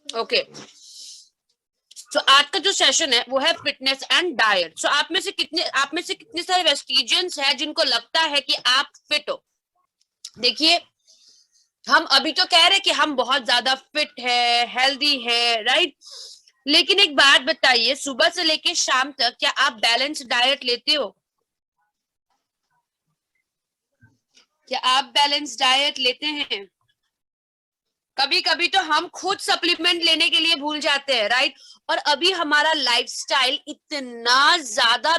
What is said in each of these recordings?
Okay, तो आज का जो सेशन है वो है फिटनेस एंड डाइट। सो आप में से कितने सारे वेस्टिजियंस है जिनको लगता है कि आप फिट हो? देखिए, हम अभी तो कह रहे कि हम बहुत ज्यादा फिट है, हेल्दी है, राइट? लेकिन एक बात बताइए, सुबह से लेके शाम तक क्या आप बैलेंस डाइट लेते हो? क्या आप बैलेंस डाइट लेते हैं? कभी कभी तो हम खुद सप्लीमेंट लेने के लिए भूल जाते हैं, राइट? और अभी हमारा लाइफस्टाइल इतना ज्यादा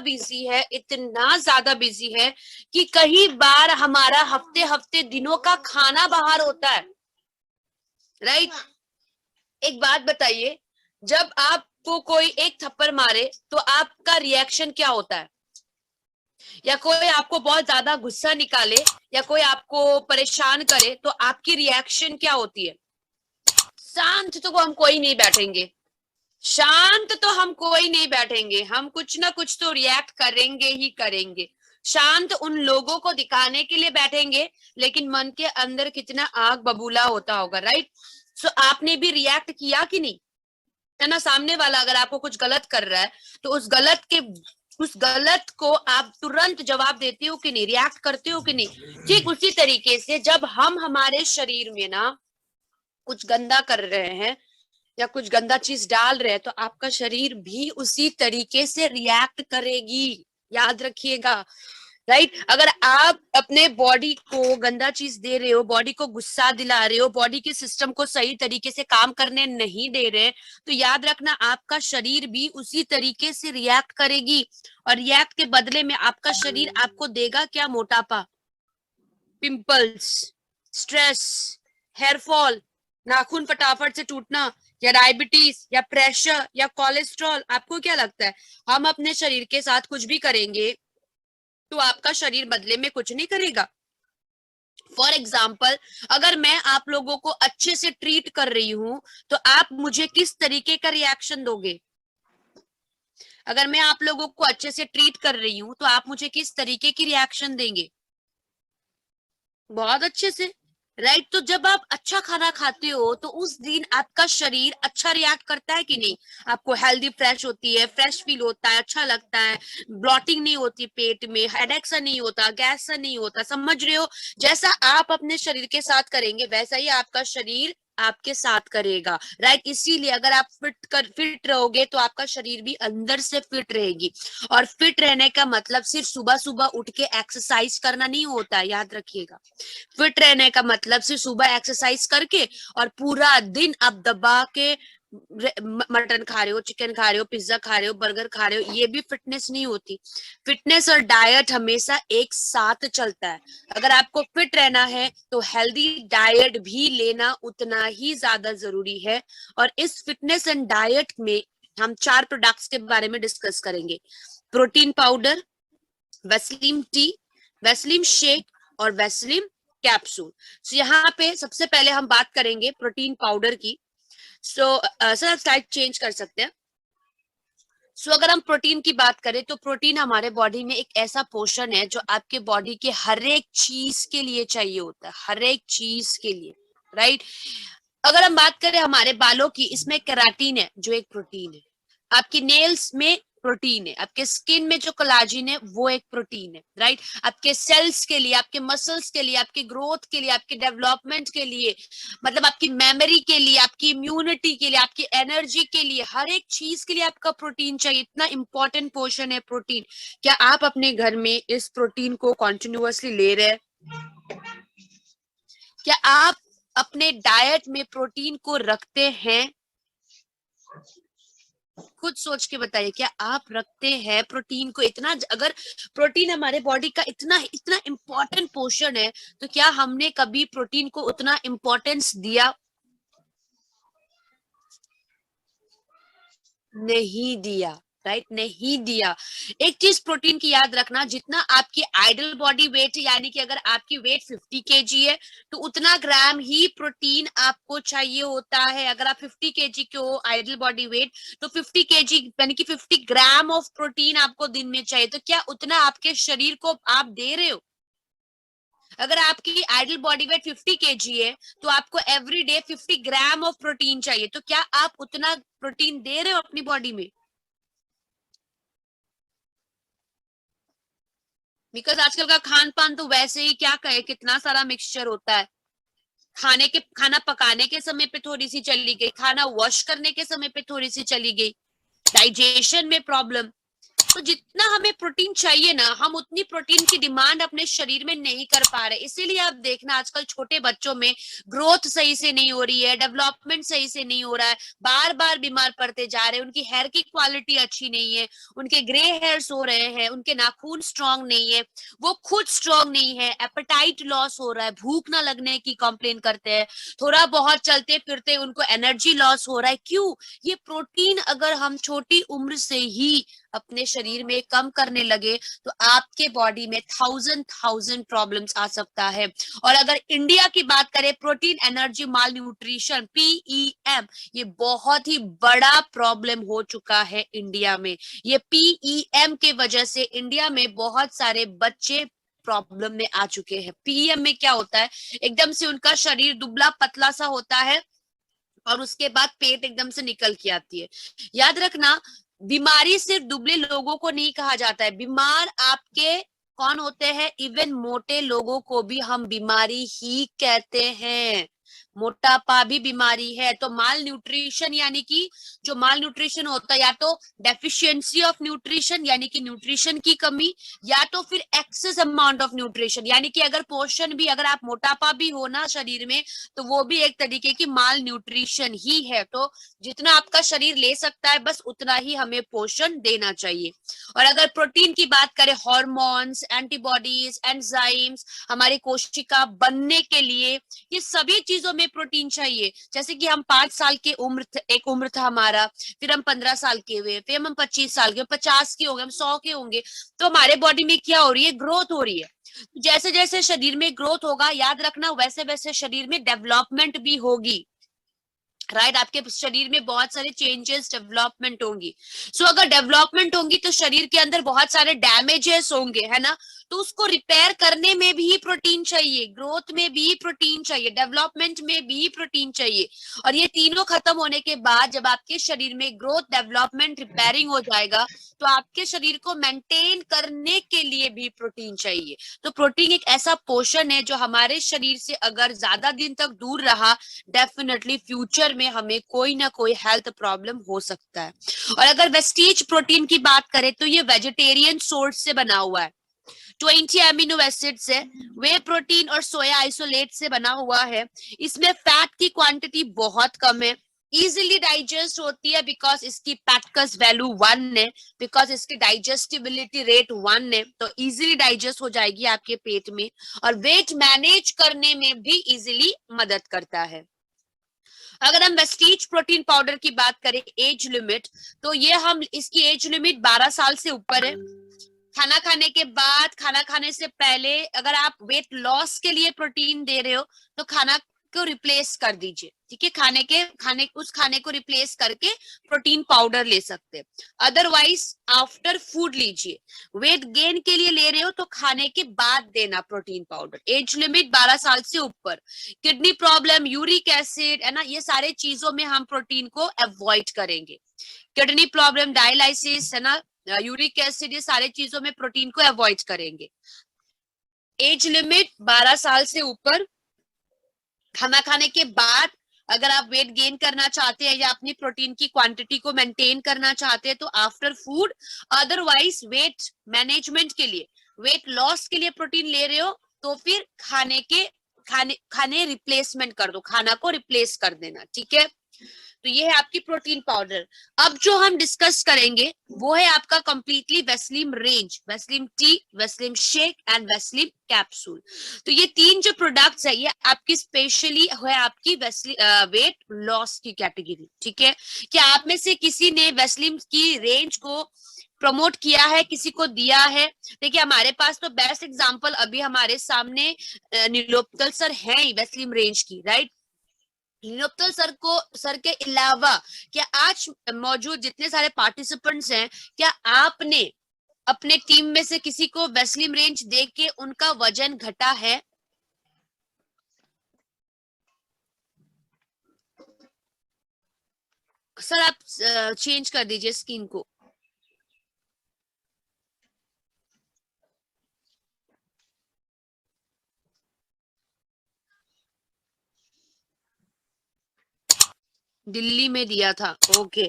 बिजी है कि कई बार हमारा हफ्ते हफ्ते दिनों का खाना बाहर होता है, राइट? एक बात बताइए, जब आपको कोई एक थप्पड़ मारे तो आपका रिएक्शन क्या होता है? या कोई आपको बहुत ज्यादा गुस्सा निकाले या कोई आपको परेशान करे तो आपकी रिएक्शन क्या होती है? शांत तो हम कोई नहीं बैठेंगे, शांत तो हम कोई नहीं बैठेंगे, हम कुछ ना कुछ तो रिएक्ट करेंगे ही करेंगे। शांत उन लोगों को दिखाने के लिए बैठेंगे, लेकिन मन के अंदर कितना आग बबूला होता होगा, राइट? सो आपने भी रिएक्ट किया कि नहीं? है ना? सामने वाला अगर आपको कुछ गलत कर रहा है तो उस गलत को आप तुरंत जवाब देते हो कि नहीं, रिएक्ट करते हो कि नहीं? ठीक उसी तरीके से जब हम हमारे शरीर में ना कुछ गंदा कर रहे हैं या कुछ गंदा चीज डाल रहे हैं तो आपका शरीर भी उसी तरीके से रिएक्ट करेगी, याद रखिएगा, राइट? अगर आप अपने बॉडी को गंदा चीज दे रहे हो, बॉडी को गुस्सा दिला रहे हो, बॉडी के सिस्टम को सही तरीके से काम करने नहीं दे रहे, तो याद रखना आपका शरीर भी उसी तरीके से रिएक्ट करेगी। और रिएक्ट के बदले में आपका शरीर आपको देगा क्या? मोटापा, पिंपल्स, स्ट्रेस, हेयर फॉल, नाखून फटाफट से टूटना, या डायबिटीज, या प्रेशर, या कोलेस्ट्रॉल। आपको क्या लगता है हम अपने शरीर के साथ कुछ भी करेंगे तो आपका शरीर बदले में कुछ नहीं करेगा? फॉर एग्जाम्पल, अगर मैं आप लोगों को अच्छे से ट्रीट कर रही हूं तो आप मुझे किस तरीके का रिएक्शन दोगे? अगर मैं आप लोगों को अच्छे से ट्रीट कर रही हूं तो आप मुझे किस तरीके की रिएक्शन देंगे? बहुत अच्छे से, राइट? तो जब आप अच्छा खाना खाते हो तो उस दिन आपका शरीर अच्छा रिएक्ट करता है कि नहीं? आपको हेल्दी फ्रेश होती है, फ्रेश फील होता है, अच्छा लगता है, ब्लॉटिंग नहीं होती पेट में, हेडेक सा नहीं होता, गैस सा नहीं होता, समझ रहे हो? जैसा आप अपने शरीर के साथ करेंगे वैसा ही आपका शरीर आपके साथ करेगा, राइट? इसीलिए अगर आप फिट रहोगे तो आपका शरीर भी अंदर से फिट रहेगी। और फिट रहने का मतलब सिर्फ सुबह सुबह उठ के एक्सरसाइज करना नहीं होता है, याद रखिएगा। फिट रहने का मतलब सिर्फ सुबह एक्सरसाइज करके और पूरा दिन आप दबा के मटन खा रहे हो, चिकन खा रहे हो, पिज्जा खा रहे हो, बर्गर खा रहे हो, ये भी फिटनेस नहीं होती। फिटनेस और डाइट हमेशा एक साथ चलता है। अगर आपको फिट रहना है तो हेल्दी डाइट भी लेना उतना ही ज्यादा जरूरी है। और इस फिटनेस एंड डाइट में हम 4 प्रोडक्ट्स के बारे में डिस्कस करेंगे: protein powder, Weslim T, Weslim shake और वेस्लिम कैप्सूल। सो यहाँ पे सबसे पहले हम बात करेंगे प्रोटीन पाउडर की। सो सर आप स्लाइड चेंज कर सकते हैं। सो अगर हम प्रोटीन की बात करें तो प्रोटीन हमारे बॉडी में एक ऐसा पोर्शन है जो आपके बॉडी के हर एक चीज के लिए चाहिए होता है, हर एक चीज के लिए, राइट? अगर हम बात करें हमारे बालों की, इसमें केराटिन है जो एक प्रोटीन है। आपकी नेल्स में प्रोटीन है, आपके स्किन में जो कोलाजिन है वो एक प्रोटीन है, राइट? आपके सेल्स के लिए, आपके मसल्स के लिए, आपके ग्रोथ के लिए, आपके डेवलपमेंट के लिए, मतलब आपकी मेमोरी के लिए, आपकी इम्यूनिटी के लिए, आपकी एनर्जी के लिए, हर एक चीज के लिए आपका प्रोटीन चाहिए। इतना इंपॉर्टेंट पोर्शन है प्रोटीन। क्या आप अपने घर में इस प्रोटीन को कॉन्टिन्यूअसली ले रहे हैं? क्या आप अपने डाइट में प्रोटीन को रखते हैं? खुद सोच के बताइए, क्या आप रखते हैं प्रोटीन को? इतना, अगर प्रोटीन हमारे बॉडी का इतना इतना इंपॉर्टेंट पोर्शन है तो क्या हमने कभी प्रोटीन को उतना इंपॉर्टेंस दिया? नहीं दिया, राइट? नहीं दिया। एक चीज प्रोटीन की याद रखना, जितना आपकी आइडल बॉडी वेट है, यानी कि अगर आपकी वेट 50 केजी है तो उतना ग्राम ही प्रोटीन आपको चाहिए होता है। अगर आप 50 केजी के हो आइडल बॉडी वेट तो 50 केजी यानी कि 50 ग्राम ऑफ प्रोटीन आपको दिन में चाहिए। तो क्या उतना आपके शरीर को आप दे रहे हो? अगर आपकी आइडल बॉडी वेट 50 kg है तो आपको every day 50 gram of protein चाहिए। तो क्या आप उतना प्रोटीन दे रहे हो अपनी बॉडी में? बिकॉज आजकल का खान पान तो वैसे ही क्या कहे, कितना सारा मिक्सचर होता है। खाना पकाने के समय पे थोड़ी सी चली गई, खाना वॉश करने के समय पे थोड़ी सी चली गई, डाइजेशन में प्रॉब्लम। तो जितना हमें प्रोटीन चाहिए ना, हम उतनी प्रोटीन की डिमांड अपने शरीर में नहीं कर पा रहे। इसीलिए आप देखना आजकल छोटे बच्चों में ग्रोथ सही से नहीं हो रही है, डेवलपमेंट सही से नहीं हो रहा है, बार बार बीमार पड़ते जा रहे हैं, उनकी हेयर की क्वालिटी अच्छी नहीं है, उनके ग्रे हेयर्स हो रहे हैं, उनके नाखून स्ट्रांग नहीं है, वो खुद स्ट्रांग नहीं है, एपेटाइट लॉस हो रहा है, भूख ना लगने की कंप्लेन करते हैं, थोड़ा बहुत चलते फिरते उनको एनर्जी लॉस हो रहा है। क्यों? ये प्रोटीन अगर हम छोटी उम्र से ही अपने शरीर में कम करने लगे तो आपके बॉडी में थाउजेंड प्रॉब्लम्स आ सकता है। और अगर इंडिया की बात करें, प्रोटीन एनर्जी माल न्यूट्रिशन PEM, ये बहुत ही बड़ा प्रॉब्लम हो चुका है इंडिया में। ये PEM के वजह से इंडिया में बहुत सारे बच्चे प्रॉब्लम में आ चुके हैं। PEM में क्या होता है, एकदम से उनका शरीर दुबला पतला सा होता है और उसके बाद पेट एकदम से निकल के आती है। याद रखना, बीमारी सिर्फ दुबले लोगों को नहीं कहा जाता है, बीमार आपके कौन होते हैं, इवन मोटे लोगों को भी हम बीमारी ही कहते हैं। मोटापा भी बीमारी है। तो माल न्यूट्रिशन यानी कि जो माल न्यूट्रिशन होता है, या तो डेफिशिएंसी ऑफ न्यूट्रिशन यानी कि न्यूट्रिशन की कमी, या तो फिर एक्सेस अमाउंट ऑफ न्यूट्रिशन यानी कि अगर पोषण भी, अगर आप मोटापा भी हो ना शरीर में, तो वो भी एक तरीके की माल न्यूट्रिशन ही है। तो जितना आपका शरीर ले सकता है बस उतना ही हमें पोषण देना चाहिए। और अगर प्रोटीन की बात करें, हार्मोन्स, एंटीबॉडीज, एंजाइम्स, हमारी कोशिका बनने के लिए, ये सभी चीजों में प्रोटीन चाहिए। जैसे कि हम 5 साल के एक उम्र था हमारा, फिर हम 15 साल के हुए, फिर हम 25 साल के, 50 के होंगे, हम 100 के होंगे, तो हमारे बॉडी में क्या हो रही है, ग्रोथ हो रही है। जैसे जैसे शरीर में ग्रोथ होगा, याद रखना वैसे वैसे शरीर में डेवलपमेंट भी होगी। राइट, आपके शरीर में बहुत सारे चेंजेस, डेवलपमेंट होंगी। सो अगर डेवलपमेंट होंगी तो शरीर के अंदर बहुत सारे डैमेजेस होंगे, है ना, तो उसको रिपेयर करने में भी प्रोटीन चाहिए, ग्रोथ में भी प्रोटीन चाहिए, डेवलपमेंट में भी प्रोटीन चाहिए। और ये तीनों खत्म होने के बाद जब आपके शरीर में ग्रोथ, डेवलपमेंट, रिपेयरिंग हो जाएगा, तो आपके शरीर को मेंटेन करने के लिए भी प्रोटीन चाहिए। तो प्रोटीन एक ऐसा पोषण है जो हमारे शरीर से अगर ज्यादा दिन तक दूर रहा, डेफिनेटली फ्यूचर में हमें कोई ना कोई हेल्थ प्रॉब्लम हो सकता है। और अगर वेस्टीज प्रोटीन की बात करें तो ये वेजिटेरियन सोर्स से बना हुआ है, 20 अमीनो एसिड से, वे प्रोटीन और सोया आइसोलेट से बना हुआ है। इसमें फैट की क्वांटिटी बहुत कम है, इजिली डाइजेस्ट होती है बिकॉज इसकी पैटकस वैल्यू 1 है, बिकॉज इसकी डाइजेस्टिबिलिटी रेट 1 है, तो इजिली डाइजेस्ट हो जाएगी आपके पेट में। और वेट मैनेज करने में भी इजिली मदद करता है। अगर हम वेस्टीज प्रोटीन पाउडर की बात करें, एज लिमिट, तो ये हम इसकी एज लिमिट 12 साल से ऊपर है। खाना खाने के बाद, खाना खाने से पहले अगर आप वेट लॉस के लिए प्रोटीन दे रहे हो तो खाना को रिप्लेस कर दीजिए, ठीक है, उस खाने को रिप्लेस करके प्रोटीन पाउडर ले सकते हैं। अदरवाइज आफ्टर फूड लीजिए। वेट गेन के लिए ले रहे हो तो खाने के बाद देना प्रोटीन पाउडर। एज लिमिट 12 साल से ऊपर। किडनी प्रॉब्लम, यूरिक एसिड, है ना, ये सारे चीजों में हम प्रोटीन को अवॉइड करेंगे। किडनी प्रॉब्लम, डायलिसिस, है ना, यूरिक एसिड, ये सारे चीजों में प्रोटीन को अवॉइड करेंगे। एज लिमिट 12 साल से ऊपर। खाना खाने के बाद अगर आप वेट गेन करना चाहते हैं या अपनी प्रोटीन की क्वांटिटी को मेंटेन करना चाहते हैं तो after food. Otherwise weight management के लिए, वेट लॉस के लिए प्रोटीन ले रहे हो तो फिर खाने रिप्लेसमेंट कर दो, खाना को रिप्लेस कर देना, ठीक है। तो ये है आपकी प्रोटीन पाउडर। अब जो हम डिस्कस करेंगे वो है आपका completely Weslim range, Weslim T, Weslim shake and Weslim capsule. तो ये 3 जो प्रोडक्ट्स है ये आपकी स्पेशली है आपकी वेट लॉस की कैटेगरी, ठीक है। क्या आप में से किसी ने वेस्लिम की रेंज को प्रमोट किया है, किसी को दिया है? देखिए हमारे पास तो बेस्ट एग्जांपल अभी हमारे सामने नीलोत्पल सर हैं वेस्लिम रेंज की, राइट। नीलोत्पल सर के अलावा क्या आज मौजूद जितने सारे पार्टिसिपेंट्स हैं, क्या आपने अपने टीम में से किसी को वेस्लिम रेंज दे के उनका वजन घटा है? सर आप चेंज कर दीजिए स्क्रीन को। दिल्ली में दिया था, ओके।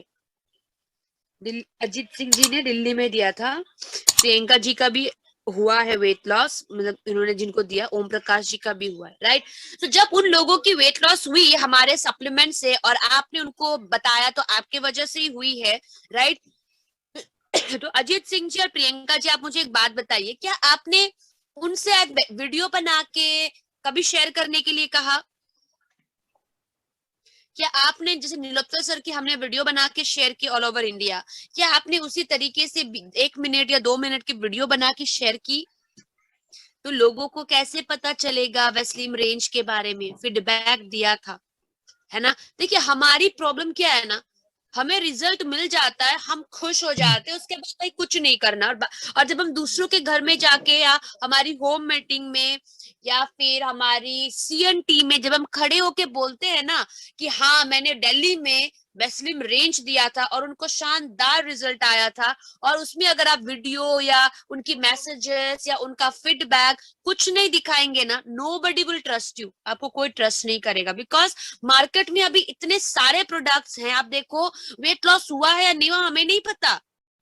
अजीत सिंह जी ने दिल्ली में दिया था। प्रियंका जी का भी हुआ है वेट लॉस, मतलब इन्होंने जिनको दिया, ओम प्रकाश जी का भी हुआ है, राइट। तो जब उन लोगों की वेट लॉस हुई हमारे सप्लीमेंट से और आपने उनको बताया तो आपके वजह से ही हुई है, राइट। तो अजीत सिंह जी और प्रियंका जी, आप मुझे एक बात बताइए, क्या आपने उनसे वीडियो बना के कभी शेयर करने के लिए कहा? क्या आपने, जैसे नीलोत्पल सर की हमने वीडियो बना के शेयर की ऑल ओवर इंडिया, क्या आपने उसी तरीके से 1 मिनट या 2 मिनट की वीडियो बना के शेयर की? तो लोगों को कैसे पता चलेगा वैसलीन रेंज के बारे में? फीडबैक दिया था, है ना। देखिए हमारी प्रॉब्लम क्या है ना, हमें रिजल्ट मिल जाता है, हम खुश हो जाते हैं, उसके बाद भाई कुछ नहीं करना। और जब हम दूसरों के घर में जाके या हमारी होम मीटिंग में या फिर हमारी सीएनटी में जब हम खड़े होके बोलते हैं ना कि हाँ मैंने दिल्ली में वैसलीन रेंज दिया था और उनको शानदार रिजल्ट आया था, और उसमें अगर आप वीडियो या उनकी मैसेजेस या उनका फीडबैक कुछ नहीं दिखाएंगे ना, नोबडी विल ट्रस्ट यू, आपको कोई ट्रस्ट नहीं करेगा। बिकॉज मार्केट में अभी इतने सारे प्रोडक्ट्स हैं, आप देखो वेट लॉस हुआ है या नहीं हुआ हमें नहीं पता,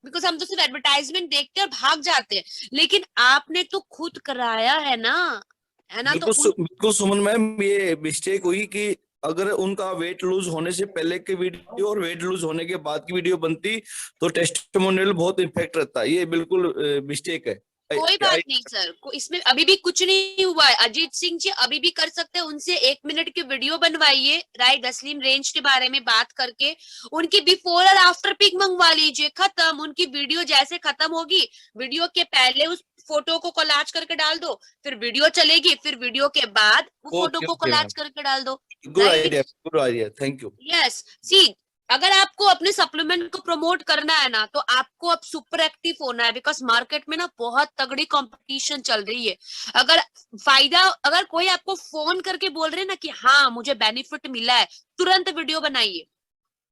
बिकॉज हम तो सिर्फ एडवर्टाइजमेंट देखते हैं और भाग जाते हैं, लेकिन आपने तो खुद कराया है ना, है ना। तो बिल्कुल सुमन मैम, ये मिस्टेक हुई कि अगर उनका वेट लूज होने से पहले की वीडियो और वेट लूज होने के बाद की वीडियो बनती तो टेस्टिमोनियल बहुत इम्पैक्ट रहता। ये बिल्कुल मिस्टेक है। कोई बात नहीं सर, इसमें अभी भी कुछ नहीं हुआ है। अजीत सिंह जी अभी भी कर सकते हैं, उनसे 1 मिनट की वीडियो बनवाइए, राइट, वैसलीन रेंज के बारे में बात करके उनकी बिफोर और आफ्टर पिक मंगवा लीजिए, खत्म। उनकी वीडियो जैसे खत्म होगी, वीडियो के पहले उस फोटो को कोलाज करके डाल दो, फिर वीडियो चलेगी, फिर वीडियो के बाद वो फोटो ओके को ओके मैम, कोलाज करके डाल दो, good right. Idea, good idea, thank you. Yes, see, अगर आपको अपने सप्लीमेंट को प्रमोट करना है ना तो आपको अब सुपर एक्टिव होना है, बिकॉज मार्केट में ना बहुत तगड़ी कंपटीशन चल रही है। अगर कोई आपको फोन करके बोल रहे हैं ना कि हाँ मुझे बेनिफिट मिला है, तुरंत वीडियो बनाइए,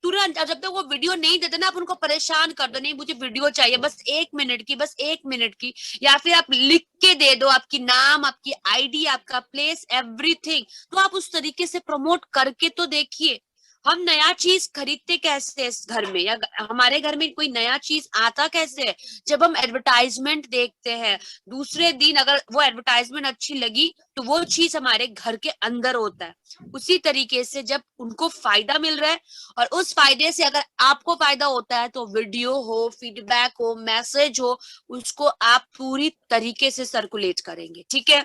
तुरंत। जब तक वो वीडियो नहीं देते ना, आप उनको परेशान कर दो, नहीं मुझे वीडियो चाहिए बस 1 मिनट की, बस 1 मिनट की, या फिर आप लिख के दे दो आपकी नाम, आपकी आईडी, आपका प्लेस, एवरीथिंग। तो आप उस तरीके से प्रमोट करके तो देखिए। हम नया चीज खरीदते कैसे है इस घर में, या हमारे घर में कोई नया चीज आता कैसे है? जब हम एडवर्टाइजमेंट देखते हैं, दूसरे दिन अगर वो एडवर्टाइजमेंट अच्छी लगी तो वो चीज हमारे घर के अंदर होता है। उसी तरीके से जब उनको फायदा मिल रहा है और उस फायदे से अगर आपको फायदा होता है, तो वीडियो हो, फीडबैक हो, मैसेज हो, उसको आप पूरी तरीके से सर्कुलेट करेंगे, ठीक है।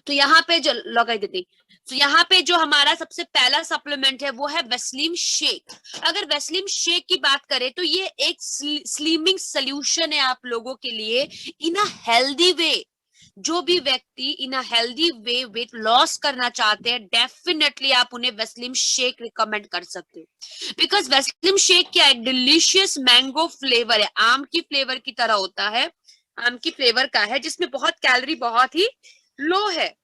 तो यहाँ पे जो लगाई देती, तो यहाँ पे जो हमारा सबसे पहला सप्लीमेंट है वो है वैसलीन शेक। अगर वैसलीन शेक की बात करें तो ये एक स्लिमिंग सोल्यूशन है आप लोगों के लिए इन अ हेल्दी वे। जो भी व्यक्ति in a healthy way weight loss करना चाहते हैं, डेफिनेटली आप उन्हें वैसलीन शेक रिकमेंड कर सकते हो। बिकॉज वैसलीन शेक क्या है, डिलीशियस मैंगो फ्लेवर है, आम की फ्लेवर की तरह होता है, आम की फ्लेवर का है, जिसमें बहुत कैलोरी बहुत ही लो है।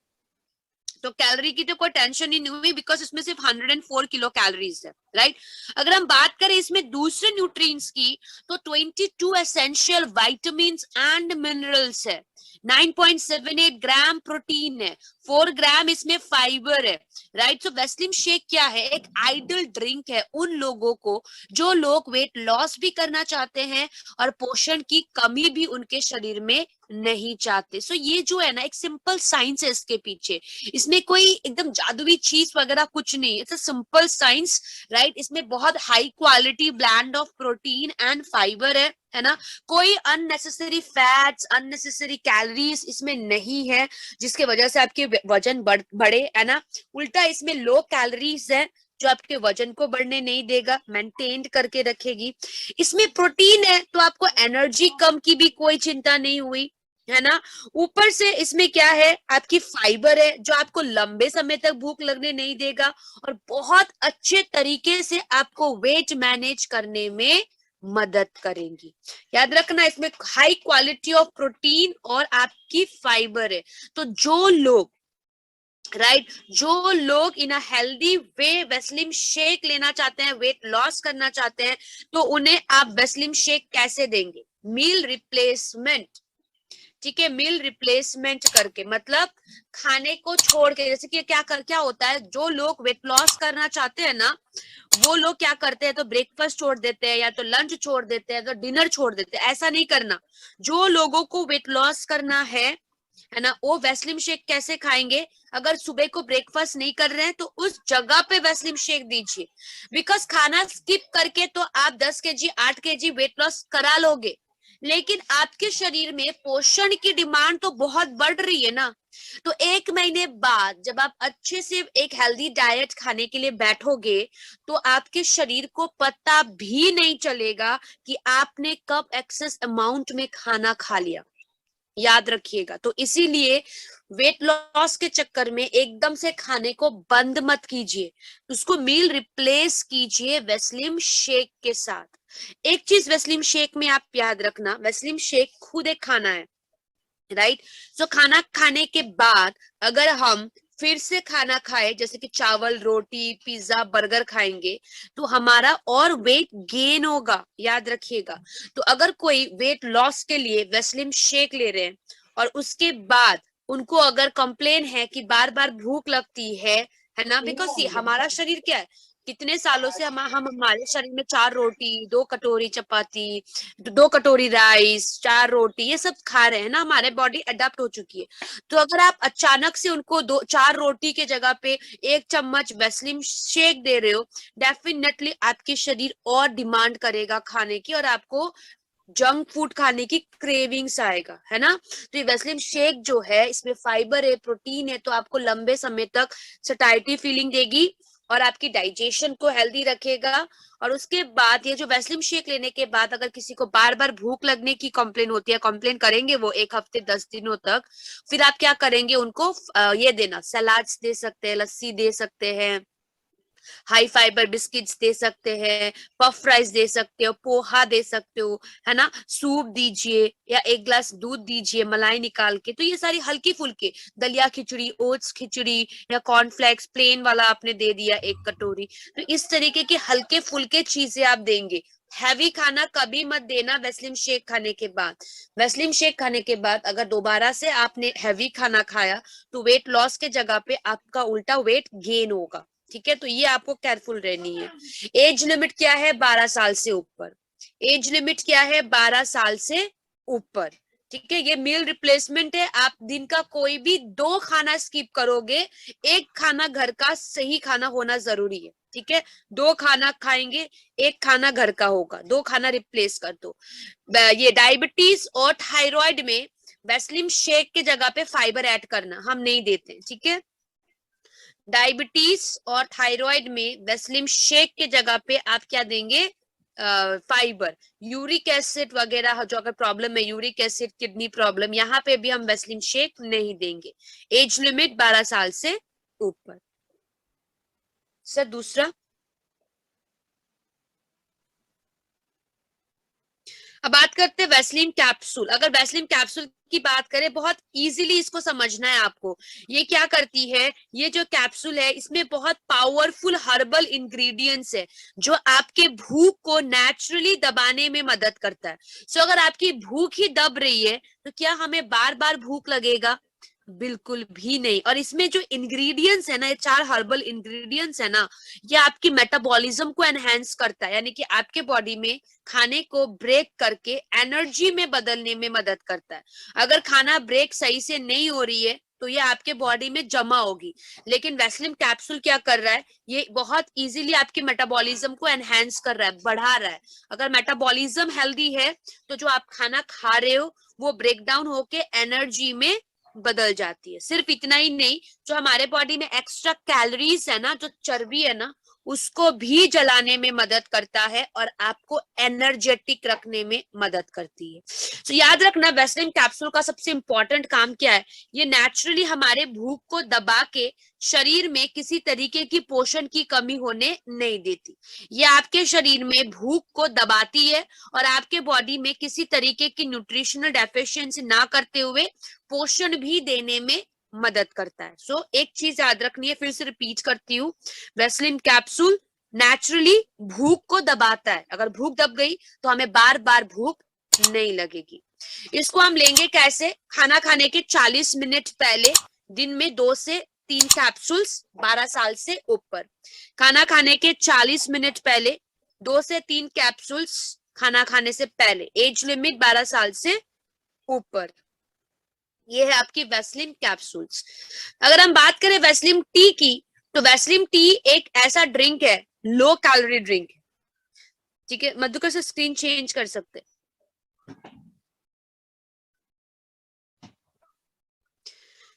तो कैलोरी की तो कोई टेंशन ही नहीं हुई, बिकॉज इसमें सिर्फ 104 किलो कैलोरीज है, राइट। अगर हम बात करें इसमें दूसरे न्यूट्रिएंट्स की, तो 22 एसेंशियल विटामिन एंड मिनरल्स है, 9.78 ग्राम प्रोटीन है, 4 ग्राम इसमें फाइबर है, राइट। सो वैसलीन शेक क्या है, एक आइडल ड्रिंक है उन लोगों को जो लोग वेट लॉस भी करना चाहते हैं और पोषण की कमी भी उनके शरीर में नहीं चाहते। सो ये जो है ना, एक सिंपल साइंस है इसके पीछे, इसमें कोई एकदम जादुई चीज वगैरह कुछ नहीं, it's a simple science, right. इसमें बहुत high quality blend of protein and fibre है ना। कोई अननेसेसरी फैट्स, अननेसेसरी कैलोरीज इसमें नहीं है जिसके वजह से आपके वजन बढ़े, है ना। उल्टा इसमें लो कैलोरीज है जो आपके वजन को बढ़ने नहीं देगा, मेंटेन करके रखेगी। इसमें प्रोटीन है तो आपको एनर्जी कम की भी कोई चिंता नहीं हुई, है ना। ऊपर से इसमें क्या है, आपकी फाइबर है जो आपको लंबे समय तक भूख लगने नहीं देगा और बहुत अच्छे तरीके से आपको वेट मैनेज करने में मदद करेंगी। याद रखना, इसमें हाई क्वालिटी ऑफ प्रोटीन और आपकी फाइबर है। तो जो लोग राइट जो लोग in a healthy way Veslim shake लेना चाहते हैं, वेट लॉस करना चाहते हैं, तो उन्हें आप वेस्लिम शेक कैसे देंगे? मील रिप्लेसमेंट, ठीक है, मील रिप्लेसमेंट करके, मतलब खाने को छोड़ के। जैसे कि क्या होता है, जो लोग वेट लॉस करना चाहते हैं ना, वो लोग क्या करते हैं, तो ब्रेकफास्ट छोड़ देते हैं, या तो लंच छोड़ देते हैं, तो डिनर छोड़ देते हैं। ऐसा नहीं करना। जो लोगों को वेट लॉस करना है ना, वो वेस्लिम शेक कैसे खाएंगे? अगर सुबह को ब्रेकफास्ट नहीं कर रहे हैं तो उस जगह पे वेस्लिम शेक दीजिए। बिकॉज खाना स्किप करके तो आप 10 kg 8 kg वेट लॉस करा लोगे, लेकिन आपके शरीर में पोषण की डिमांड तो बहुत बढ़ रही है ना। तो 1 महीने बाद जब आप अच्छे से एक हेल्दी डाइट खाने के लिए बैठोगे, तो आपके शरीर को पता भी नहीं चलेगा कि आपने कब एक्सेस अमाउंट में खाना खा लिया। याद रखिएगा। तो इसीलिए वेट लॉस के चक्कर में एकदम से खाने को बंद मत कीजिए, उसको मील रिप्लेस कीजिए वेस्लिम शेक के साथ। एक चीज वेस्लिम शेक में आप याद रखना, वेस्लिम शेक खुद एक खाना है, राइट। सो खाना खाने के बाद अगर हम फिर से खाना खाए, जैसे कि चावल रोटी पिज्जा बर्गर खाएंगे, तो हमारा और वेट गेन होगा, याद रखिएगा। तो अगर कोई वेट लॉस के लिए वेस्लिम शेक ले रहे हैं और उसके बाद उनको अगर कंप्लेन है कि बार बार भूख लगती है ना, बिकॉज हमारा शरीर क्या है, कितने सालों से हम हमारे शरीर में 4 रोटी 2 कटोरी चपाती 2 कटोरी राइस 4 रोटी ये सब खा रहे हैं ना, हमारे बॉडी अडेप्ट हो चुकी है। तो अगर आप अचानक से उनको 4 रोटी के जगह पे 1 चम्मच वेस्लिम शेक दे रहे हो, डेफिनेटली आपके शरीर और डिमांड करेगा खाने की, और आपको जंक फूड खाने की क्रेविंग्स आएगा, है ना। तो ये वेस्लिम शेक जो है, इसमें फाइबर है, प्रोटीन है, तो आपको लंबे समय तक सटाइटी फीलिंग देगी और आपकी डाइजेशन को हेल्दी रखेगा। और उसके बाद ये जो वेस्लिम शेक लेने के बाद अगर किसी को बार बार भूख लगने की कंप्लेन होती है, कंप्लेन करेंगे वो 1 हफ्ते 10 दिनों तक, फिर आप क्या करेंगे, उनको ये देना, सलाड्स दे सकते हैं, लस्सी दे सकते हैं, हाई फाइबर बिस्किट्स दे सकते हैं, पफ राइस दे सकते हो, पोहा दे सकते हो, है ना, सूप दीजिए या 1 ग्लास दूध दीजिए मलाई निकाल के। तो ये सारी हल्की फुल्की, दलिया खिचड़ी ओट्स खिचड़ी या कॉर्नफ्लेक्स प्लेन वाला आपने दे दिया 1 कटोरी, तो इस तरीके के हल्के फुल्के चीजें आप देंगे। हैवी खाना कभी मत देना वेस्लिम शेक खाने के बाद। वेस्लिम शेक खाने के बाद अगर दोबारा से आपने हैवी खाना खाया, तो वेट लॉस के जगह पे आपका उल्टा वेट गेन होगा, ठीक है। तो ये आपको केयरफुल रहनी है। एज लिमिट क्या है? 12 साल से ऊपर। एज लिमिट क्या है? 12 साल से ऊपर, ठीक है। ये मील रिप्लेसमेंट है, आप दिन का कोई भी 2 खाना स्किप करोगे, 1 खाना घर का सही खाना होना जरूरी है, ठीक है। 2 खाना खाएंगे, 1 खाना घर का होगा, 2 खाना रिप्लेस कर दो। ये डायबिटीज और थायराइड में वेस्लिम शेक के जगह पे फाइबर ऐड करना हम नहीं देते, ठीक है। डायबिटीज और थायराइड में वेस्लिम शेक के जगह पे आप क्या देंगे? फाइबर। यूरिक एसिड वगैरह जो अगर प्रॉब्लम है, यूरिक एसिड किडनी प्रॉब्लम, यहाँ पे भी हम वेस्लिम शेक नहीं देंगे। एज लिमिट 12 साल से ऊपर। सर दूसरा, अब बात करते हैं वैसलीन कैप्सूल। अगर वैसलीन कैप्सूल की बात करें, बहुत इजीली इसको समझना है आपको। ये क्या करती है, ये जो कैप्सूल है इसमें बहुत पावरफुल हर्बल इंग्रेडिएंट्स है जो आपके भूख को नेचुरली दबाने में मदद करता है। सो अगर आपकी भूख ही दब रही है तो क्या हमें बार बार भूख लगेगा? बिल्कुल भी नहीं। और इसमें जो इंग्रेडिएंट्स है ना, ये 4 हर्बल इंग्रेडिएंट्स है ना, ये आपकी मेटाबॉलिज्म को एनहेंस करता है, यानी कि आपके बॉडी में खाने को ब्रेक करके एनर्जी में बदलने में मदद करता है। अगर खाना ब्रेक सही से नहीं हो रही है तो ये आपके बॉडी में जमा होगी। लेकिन वैसलिन कैप्सूल क्या कर रहा है, ये बहुत इजीली आपके मेटाबॉलिज्म को एनहेंस कर रहा है, बढ़ा रहा है। अगर मेटाबॉलिज्म हेल्दी है तो जो आप खाना खा रहे हो वो ब्रेक डाउन होके एनर्जी में बदल जाती है। सिर्फ इतना ही नहीं, जो हमारे बॉडी में एक्स्ट्रा कैलोरीज है ना, जो चर्बी है ना, उसको भी जलाने में मदद करता है और आपको एनर्जेटिक रखने में मदद करती है। तो याद रखना, वेस्लिन कैप्सूल का सबसे इंपॉर्टेंट काम क्या है, ये नेचुरली हमारे भूख को दबा के शरीर में किसी तरीके की पोषण की कमी होने नहीं देती। ये आपके शरीर में भूख को दबाती है और आपके बॉडी में किसी तरीके की न्यूट्रिशनल डेफिशिएंसी ना करते हुए पोषण भी देने में मदद करता है। सो एक चीज याद रखनी है, फिर से रिपीट करती हूँ, वेस्लिन कैप्सूल नेचुरली भूख को दबाता है। अगर भूख दब गई तो हमें बार बार भूख नहीं लगेगी। इसको हम लेंगे कैसे? खाना खाने के 40 मिनट पहले दिन में 2 से 3 कैप्सूल्स 12 साल से ऊपर। खाना खाने के 40 मिनट पहले 2 से 3 कैप्सूल्स खाना खाने से पहले, एज लिमिट 12 साल से ऊपर। ये है आपकी वेस्लिन कैप्सूल्स। अगर हम बात करें वेस्लिन टी की, तो वेस्लिन टी एक ऐसा ड्रिंक है, लो कैलोरी ड्रिंक है। ठीक है, मधुकर से स्क्रीन चेंज कर सकते हैं।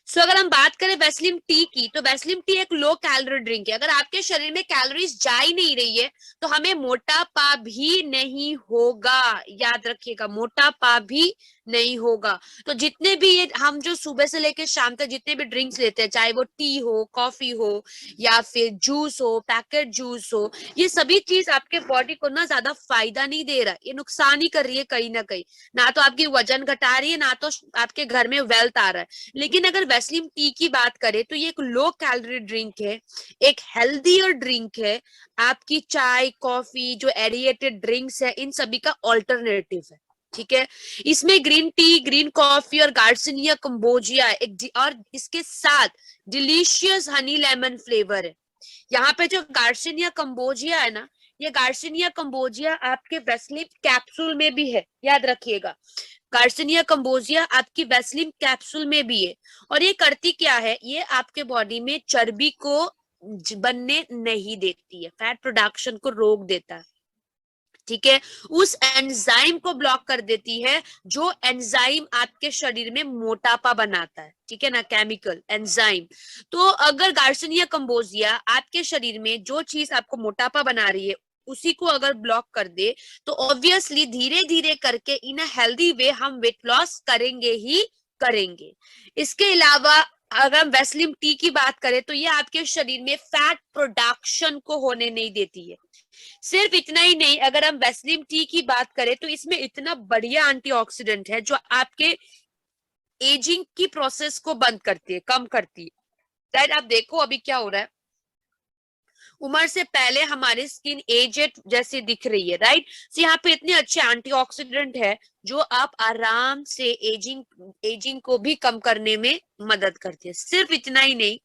सो अगर हम बात करें वेस्लिन टी की, तो वेस्लिन टी एक लो कैलोरी ड्रिंक है। अगर आपके शरीर में कैलोरीज जा ही नहीं रही है तो हमें मोटापा भी नहीं होगा। याद रखिएगा, मोटापा भी नहीं होगा। तो जितने भी ये हम जो सुबह से लेकर शाम तक जितने भी ड्रिंक्स लेते हैं, चाहे वो टी हो, कॉफी हो या फिर जूस हो, पैकेट जूस हो, ये सभी चीज आपके बॉडी को ना ज्यादा फायदा नहीं दे रहा, ये नुकसान ही कर रही है कहीं ना कहीं। ना तो आपकी वजन घटा रही है, ना तो आपके घर में वेल्थ आ रहा है। लेकिन अगर वेस्लिन टी की बात करें तो ये एक लो कैलोरी ड्रिंक है, एक हेल्दियर ड्रिंक है, आपकी चाय कॉफी जो एडिएटेड ड्रिंक्स है इन सभी का ऑल्टरनेटिव है। ठीक है, इसमें ग्रीन टी, ग्रीन कॉफी और गार्सिनिया कंबोजिया और इसके साथ डिलीशियस हनी लेमन फ्लेवर है। यहाँ पे जो गार्सिनिया कंबोजिया है ना, ये गार्सिनिया कंबोजिया आपके वेस्लिन कैप्सूल में भी है, याद रखिएगा। गार्सिनिया कंबोजिया आपकी वेस्लिन कैप्सूल में भी है। और ये करती क्या है, ये आपके बॉडी में चर्बी को बनने नहीं देती है, फैट प्रोडक्शन को रोक देता है। ठीक है, उस एंजाइम को ब्लॉक कर देती है जो एंजाइम आपके शरीर में मोटापा बनाता है। ठीक है ना, केमिकल एंजाइम। तो अगर गार्सिनिया कंबोजिया आपके शरीर में जो चीज आपको मोटापा बना रही है उसी को अगर ब्लॉक कर दे, तो ऑब्वियसली धीरे धीरे करके इन अ हेल्दी वे हम वेट लॉस करेंगे ही करेंगे। इसके अलावा अगर हम वेस्लिन टी की बात करें तो ये आपके शरीर में फैट प्रोडक्शन को होने नहीं देती है। सिर्फ इतना ही नहीं, अगर हम वेस्लिन टी की बात करें तो इसमें इतना बढ़िया एंटीऑक्सीडेंट है जो आपके एजिंग की प्रोसेस को बंद करती है, कम करती है। राइट, आप देखो अभी क्या हो रहा है, उम्र से पहले हमारी स्किन एजेड जैसी दिख रही है। राइट, तो यहाँ पे इतने अच्छे एंटीऑक्सीडेंट है जो आप आराम से एजिंग को भी कम करने में मदद करती है। सिर्फ इतना ही नहीं,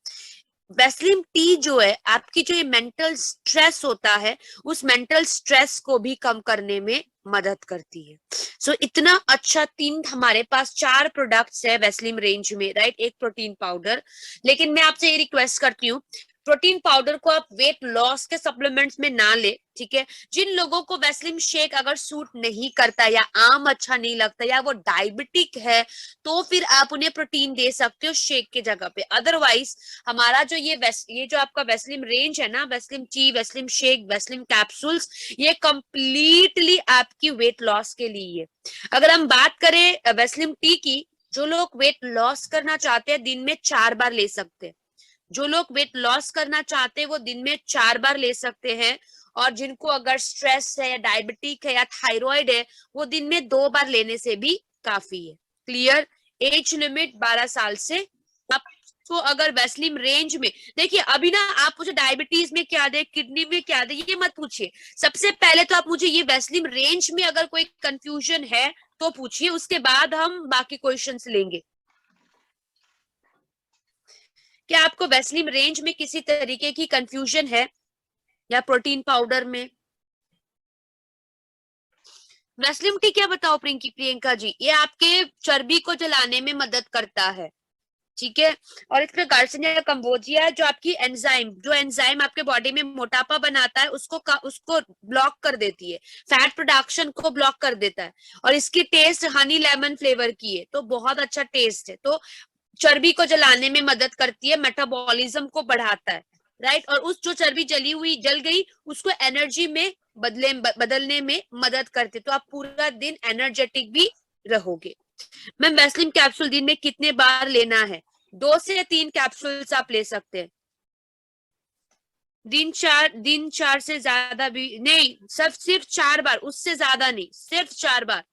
वेस्लिन टी जो है आपकी जो ये मेंटल स्ट्रेस होता है उस मेंटल स्ट्रेस को भी कम करने में मदद करती है। सो इतना अच्छा हमारे पास 4 प्रोडक्ट्स है वेस्लिन रेंज में। राइट, एक प्रोटीन पाउडर। लेकिन मैं आपसे ये रिक्वेस्ट करती हूँ, प्रोटीन पाउडर को आप वेट लॉस के सप्लीमेंट्स में ना ले। ठीक है, जिन लोगों को वेस्लिन शेक अगर सूट नहीं करता या आम अच्छा नहीं लगता या वो डायबिटिक है तो फिर आप उन्हें प्रोटीन दे सकते हो शेक के जगह पे। अदरवाइज हमारा जो ये जो आपका वेस्लिन रेंज है ना, Vaseline T, Vaseline shake, Vaseline capsules, ये कंप्लीटली आपकी वेट लॉस के लिए है। अगर हम बात करें वेस्लिन टी की, जो लोग वेट लॉस करना चाहते हैं दिन में 4 बार ले सकते हैं। जो लोग वेट लॉस करना चाहते हैं वो दिन में 4 बार ले सकते हैं। और जिनको अगर स्ट्रेस है या डायबिटिक है या थायराइड है वो दिन में 2 बार लेने से भी काफी है। क्लियर, एज लिमिट 12 साल से। आपको अगर वेस्लिन रेंज में देखिए, अभी ना आप मुझे डायबिटीज में क्या दे, किडनी में क्या दे, ये मत पूछिए। सबसे पहले तो आप मुझे ये वेस्लिन रेंज में अगर कोई कंफ्यूजन है तो पूछिए, उसके बाद हम बाकी क्वेश्चंस लेंगे। क्या आपको वेस्लिन रेंज में किसी तरीके की कंफ्यूजन है या प्रोटीन पाउडर में? वेस्लिन टी क्या बताओ प्रियंका जी, ये आपके चर्बी को जलाने में मदद करता है। ठीक है, और इसमें गार्सिनिया कंबोजिया जो आपकी जो एंजाइम आपके बॉडी में मोटापा बनाता है उसको ब्लॉक कर देती है, फैट प्रोडक्शन को ब्लॉक कर देता है। और इसकी टेस्ट हनी लेमन फ्लेवर की है, तो बहुत अच्छा टेस्ट है। तो चर्बी को जलाने में मदद करती है, मेटाबॉलिज्म को बढ़ाता है। राइट, और उस जो चर्बी जल गई उसको एनर्जी में बदलने में मदद करती है, तो आप पूरा दिन एनर्जेटिक भी रहोगे। मैम वेस्लिन कैप्सूल दिन में कितने बार लेना है? 2 से 3 कैप्सूल्स आप ले सकते हैं। दिन चार से ज्यादा भी नहीं, सिर्फ 4 बार, उससे ज्यादा नहीं, सिर्फ 4 बार,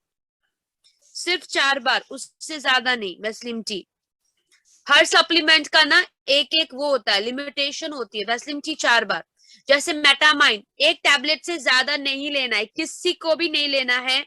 सिर्फ 4 बार, उससे ज्यादा नहीं वेस्लिन टी। हर सप्लीमेंट का ना एक एक वो होता है, लिमिटेशन होती है। वैसलीन टी 4 बार, जैसे मेटामाइन एक टैबलेट से ज्यादा नहीं लेना है, किसी को भी नहीं लेना है।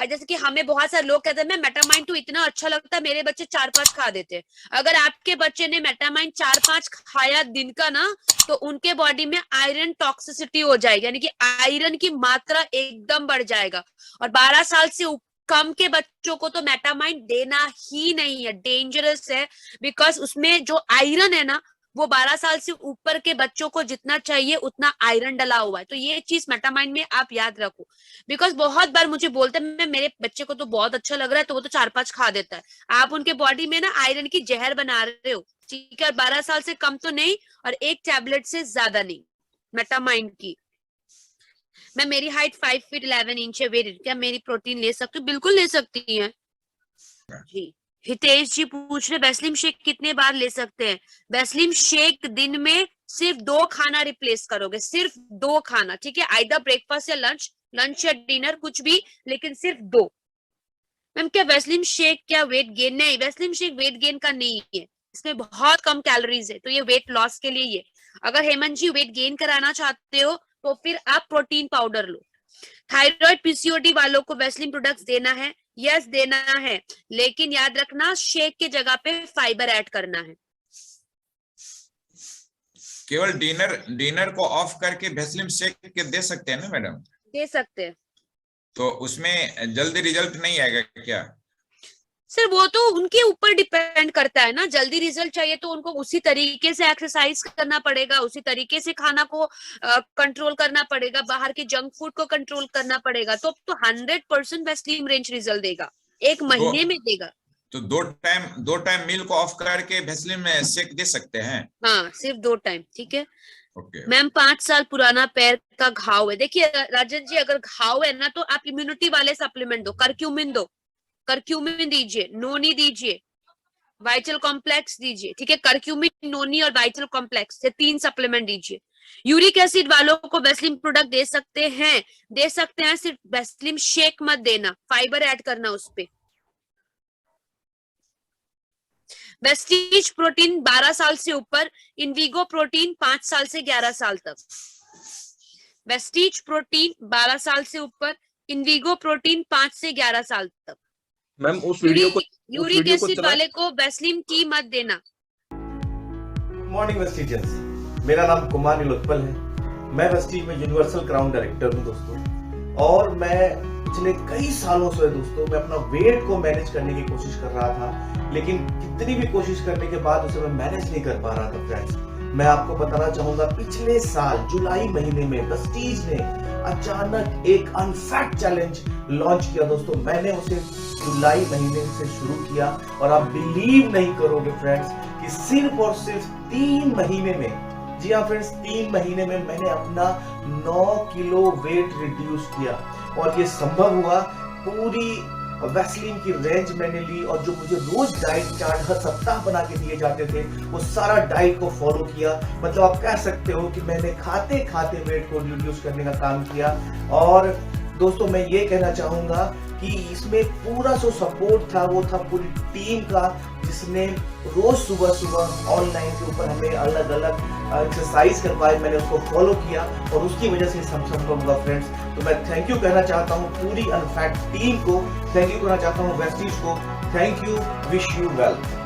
जैसे कि हमें बहुत सारे लोग कहते हैं मैं मेटामाइन तो इतना अच्छा लगता है, मेरे बच्चे 4-5 खा देते हैं। अगर आपके बच्चे ने मेटामाइन 4-5 खाया दिन का ना, तो उनके बॉडी में आयरन टॉक्सिसिटी हो जाएगी, यानी कि आयरन की मात्रा एकदम बढ़ जाएगा। और 12 साल से कम के बच्चों को तो मेटामाइन देना ही नहीं है, डेंजरस है। बिकॉज उसमें जो आयरन है ना, वो 12 साल से ऊपर के बच्चों को जितना चाहिए उतना आयरन डला हुआ है। तो ये चीज मेटामाइन में आप याद रखो। बिकॉज बहुत बार मुझे बोलते हैं मैं, मेरे बच्चे को तो बहुत अच्छा लग रहा है तो वो तो 4-5 खा देता है। आप उनके बॉडी में ना आयरन की जहर बना रहे हो, ठीक है। 12 साल से कम तो नहीं, और एक टैबलेट से ज्यादा नहीं मेटामाइन की। मैं, मेरी हाइट 5 फीट 11 इंच है, वेट, क्या मेरी प्रोटीन ले सकती हूँ? बिल्कुल ले सकती है जी। हितेश जी पूछ रहे वैसलीन शेक कितने बार ले सकते हैं? वैसलीन शेक दिन में सिर्फ 2 खाना रिप्लेस करोगे, सिर्फ 2 खाना, ठीक है। आइदर ब्रेकफास्ट या लंच, लंच या डिनर, कुछ भी, लेकिन सिर्फ 2। मैम क्या वैसलीन शेक क्या वेट गेन? नहीं, वैसलीन शेक वेट गेन का नहीं है, इसमें बहुत कम कैलोरीज है, तो ये वेट लॉस के लिए ये। अगर हेमंत जी वेट गेन कराना चाहते हो तो फिर आप प्रोटीन पाउडर लो। थायराइड पीसीओडी वालों को वैसलीन प्रोडक्ट्स देना है, यस देना है, लेकिन याद रखना शेक के जगह पे फाइबर ऐड करना है। केवल डिनर को ऑफ करके वैसलीन शेक के दे सकते हैं ना मैडम? दे सकते हैं। तो उसमें जल्दी रिजल्ट नहीं आएगा क्या? सर वो तो उनके ऊपर डिपेंड करता है ना, जल्दी रिजल्ट चाहिए तो उनको उसी तरीके से एक्सरसाइज करना पड़ेगा, उसी तरीके से खाना को कंट्रोल करना पड़ेगा, बाहर के जंक फूड को कंट्रोल करना पड़ेगा, तो 100% वैसलीन रेंज रिजल्ट देगा, 1 महीने में देगा। तो दो टाइम मील को ऑफ करके वैसलीन में शेक दे सकते हैं? हाँ, सिर्फ 2 टाइम, ठीक है। ओके। मैम 5 साल पुराना पैर का घाव है। देखिए राजन जी, अगर घाव है ना तो आप इम्यूनिटी वाले सप्लीमेंट दो, करक्यूमिन दो, करक्यूमिन दीजिए, नोनी दीजिए, वाइटल कॉम्प्लेक्स दीजिए, ठीक है। करक्यूमिन, नोनी और वाइटल कॉम्प्लेक्स, ये 3 सप्लीमेंट दीजिए। यूरिक एसिड वालों को वैसलीन प्रोडक्ट दे सकते हैं, सिर्फ वैसलीन शेक मत देना, फाइबर ऐड करना उस पे। वेस्टीज प्रोटीन 12 साल से ऊपर, इनविगो प्रोटीन 5 साल से 11 साल तक। वेस्टीज प्रोटीन 12 साल से ऊपर, इनविगो प्रोटीन 5 से 11 साल तक। मैम उस वीडियो यूरिक एसिड वाले को वैसलीन टी मत देना। मॉर्निंग वेस्टीजर्स, मेरा नाम कुमार नीलोत्पल है। मैं वेस्टीज में यूनिवर्सल क्राउन डायरेक्टर हूं दोस्तों, और मैं पिछले कई सालों से दोस्तों मैं अपना वेट को मैनेज करने की कोशिश कर रहा था, लेकिन कितनी भी कोशिश करने के बाद उसे मैं मैनेज नहीं कर पा रहा था। फ्रेंड्स, मैं आपको बताना चाहूंगा, पिछले साल जुलाई महीने में वेस्टीज ने अचानक एक अनफैट चैलेंज लॉन्च किया दोस्तों। मैंने उसे जुलाई महीने से शुरू किया, और आप बिलीव नहीं करोगे फ्रेंड्स कि सिर्फ और सिर्फ 3 महीने में, जी हाँ फ्रेंड्स, 3 महीने में मैंने अपना 9 किलो वेट रिड्यूस किया। और ये संभव हुआ पूरी वैसलीन की रेंज मैंने ली, और जो मुझे रोज डाइट चार्ट हर सप्ताह बना के दिए जाते थे वो सारा डाइट को फॉलो किया। मतलब आप कह सकते हो कि मैंने खाते खाते वेट को रिड्यूस करने का काम किया। और दोस्तों मैं ये कहना चाहूंगा कि इसमें पूरा जो सपोर्ट था वो था पूरी टीम का, जिसने रोज सुबह सुबह ऑनलाइन के ऊपर हमें अलग अलग एक्सरसाइज करवाए, मैंने उसको फॉलो किया, और उसकी वजह से संभव हुआ फ्रेंड्स। तो मैं थैंक यू कहना चाहता हूँ पूरी अनफैट टीम को, थैंक यू कहना चाहता हूँ वेस्टीज को, thank you, wish you well.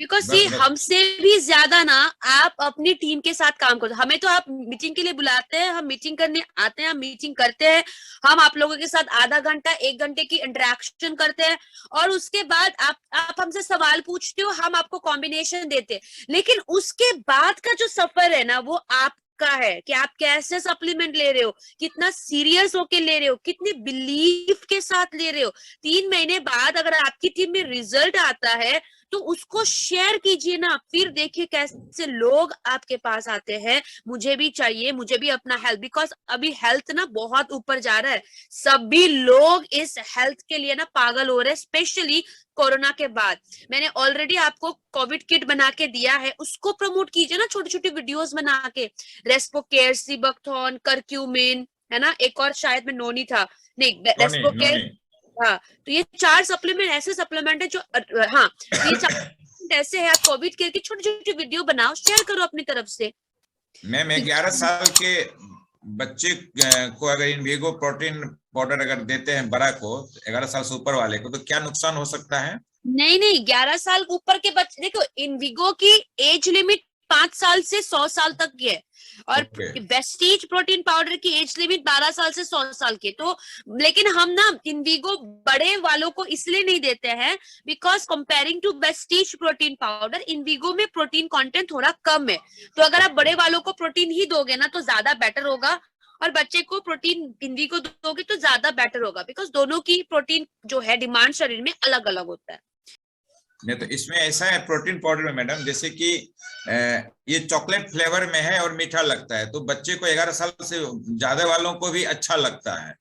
Because ये हमसे भी ज्यादा ना आप अपनी टीम के साथ काम करो। हमें तो आप मीटिंग के लिए बुलाते हैं, हम मीटिंग करने आते हैं, हम मीटिंग करते हैं, हम आप लोगों के साथ आधा घंटा 1 घंटे की इंटरेक्शन करते हैं, और उसके बाद आप हमसे सवाल पूछते हो, हम आपको कॉम्बिनेशन देते हैं। लेकिन उसके बाद का जो सफर है ना, वो आपका है कि आप कैसे सप्लीमेंट ले रहे हो, कितना सीरियस होके ले रहे हो, कितने बिलीफ के साथ ले रहे हो। 3 महीने बाद अगर आपकी टीम में रिजल्ट आता है तो उसको शेयर कीजिए ना, फिर देखिए कैसे लोग आपके पास आते हैं, मुझे भी चाहिए, मुझे भी अपना हेल्थ, बिकॉज अभी हेल्थ ना बहुत ऊपर जा रहा है, सभी लोग इस हेल्थ के लिए ना पागल हो रहे हैं, स्पेशली कोरोना के बाद। मैंने ऑलरेडी आपको कोविड किट बना के दिया है, उसको प्रमोट कीजिए ना, छोटी छोटी वीडियोस बना के, रेस्पोकेयर, सीबकथॉन, करक्यूमिन, है ना, एक और शायद में नोनी था, नहीं रेस्पोकेयर, हाँ, तो ये 4 सप्लीमेंट ऐसे सप्लीमेंट है जो हाँ, तो ये 4 ऐसे है, आप कोविड केयर की छोटी छोटी वीडियो बनाओ, शेयर करो अपनी तरफ से। मैम 11 साल के बच्चे को अगर इनवीगो प्रोटीन पाउडर अगर देते हैं बड़ा को, 11 साल से ऊपर वाले को, तो क्या नुकसान हो सकता है? नहीं, 11 साल ऊपर के बच्चे, देखो इनवीगो की एज लिमिट 5 साल से 100 साल तक की है, और वेस्टीज प्रोटीन पाउडर की एज लिमिट 12 साल से 100 साल की। तो लेकिन हम ना इनवीगो बड़े वालों को इसलिए नहीं देते हैं because comparing to Vestige's protein powder, Invigo में प्रोटीन कंटेंट थोड़ा कम है, तो अगर आप बड़े वालों को प्रोटीन ही दोगे ना तो ज्यादा बेटर होगा, और बच्चे को प्रोटीन इनवीगो दोगे तो ज्यादा बेटर होगा, बिकॉज दोनों की प्रोटीन जो है डिमांड शरीर में अलग अलग होता है। नहीं तो इसमें ऐसा है प्रोटीन पाउडर में मैडम, जैसे कि ये चॉकलेट फ्लेवर में है और मीठा लगता है, तो बच्चे को 11 साल से ज्यादा वालों को भी अच्छा लगता है।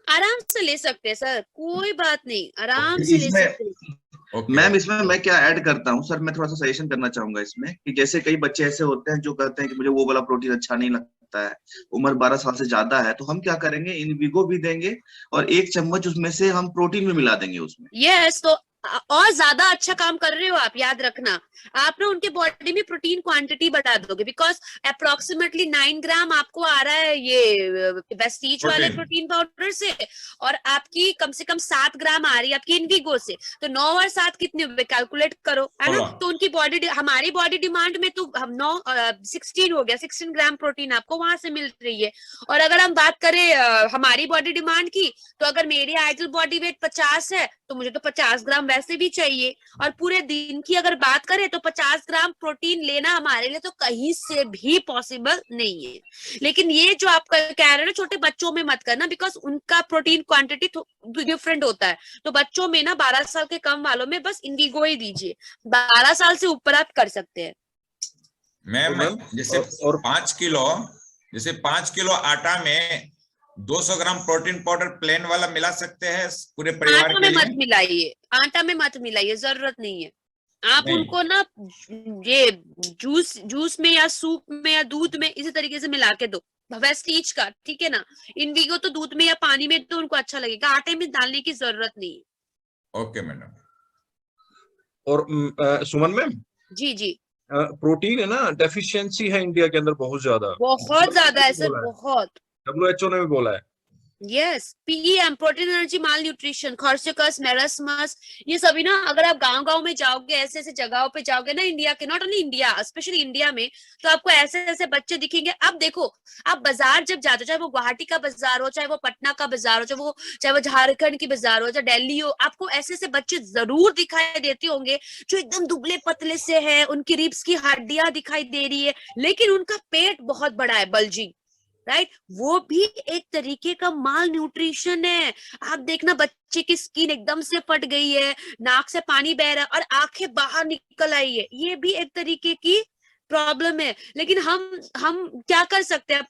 आराम से ले सकते हैं सर, कोई बात नहीं, आराम से ले सकते हैं। मैम इसमें मैं क्या ऐड करता हूँ सर, मैं थोड़ा सा सजेशन करना चाहूंगा इसमें, कि जैसे कई बच्चे ऐसे होते हैं जो कहते हैं कि मुझे वो वाला प्रोटीन अच्छा नहीं लगता है, उम्र 12 साल से ज्यादा है, तो हम क्या करेंगे, इनवीगो भी देंगे और 1 चम्मच उसमें से हम प्रोटीन भी मिला देंगे उसमें। यस, तो और ज्यादा अच्छा काम कर रहे हो आप, याद रखना, आप ना उनके बॉडी में प्रोटीन क्वांटिटी बढ़ा दोगे, बिकॉज अप्रोक्सीमेटली 9 ग्राम आपको आ रहा है ये वेस्टीज वाले प्रोटीन पाउडर से, और आपकी कम से कम 7 ग्राम आ रही है आपकी इनवीगो से, तो 9 और 7 कितने हुए, कैलकुलेट करो, है ना। तो उनकी बॉडी, हमारी बॉडी डिमांड में तो हम 16 हो गया, 16 ग्राम प्रोटीन आपको वहां से मिल रही है। और अगर हम बात करें हमारी बॉडी डिमांड की, तो अगर मेरी आइडल बॉडी वेट 50 है तो मुझे तो 50 ग्राम वैसे भी चाहिए, और पूरे दिन की अगर बात करें तो 50 ग्राम प्रोटीन लेना हमारे लिए तो कहीं से भी पॉसिबल नहीं है। लेकिन ये जो आप कह रहे हो ना, छोटे बच्चों में मत करना, बिकॉज उनका प्रोटीन क्वांटिटी डिफरेंट होता है, तो बच्चों में ना 12 साल के कम वालों में बस इनवीगो ही दीजिए, 12 साल से ऊपर आप कर सकते हैं। मैम जैसे 5 किलो आटा में 200 ग्राम प्रोटीन पाउडर प्लेन वाला मिला सकते हैं पूरे परिवार के लिए? मत मिलाइए, आटा में मत मिलाइए, जरूरत नहीं है। आप उनको ना ये जूस में या सूप में या दूध में इसी तरीके से मिला के दो, वेस्टीज का, ठीक है ना। इनवीगो तो दूध में या पानी में तो उनको अच्छा लगेगा, आटे में डालने की जरूरत नहीं है। Okay madam. और सुमन मैम जी प्रोटीन है ना, डेफिशिएंसी है इंडिया के अंदर बहुत ज्यादा है सर, बहुत। WHO ने भी बोला है। यस, पीईएम, प्रोटीन एनर्जी माल न्यूट्रिशन, खॉर्सिकस, मेरस्मस, ये सभी ना, अगर आप गांव में जाओगे, ऐसे ऐसे जगहों पे जाओगे ना इंडिया के, not only India, specially India में, तो आपको ऐसे ऐसे बच्चे दिखेंगे। अब देखो, आप बाजार जब जाते हो, चाहे वो गुवाहाटी का बाजार हो, चाहे वो पटना का बाजार हो, चाहे वो झारखंड की बाजार हो, चाहे दिल्ली हो, आपको ऐसे ऐसे बच्चे जरूर दिखाई देते होंगे जो एकदम दुबले पतले से है, उनकी रिब्स की हड्डियां दिखाई दे रही है, लेकिन उनका पेट बहुत बड़ा है, बल्जिंग, राइट, वो भी एक तरीके का माल न्यूट्रिशन है। आप देखना, बच्चे की स्किन एकदम से फट गई है, नाक से पानी बह रहा है और आंखें बाहर निकल आई है, ये भी एक तरीके की प्रॉब्लम है। लेकिन हम क्या कर सकते हैं,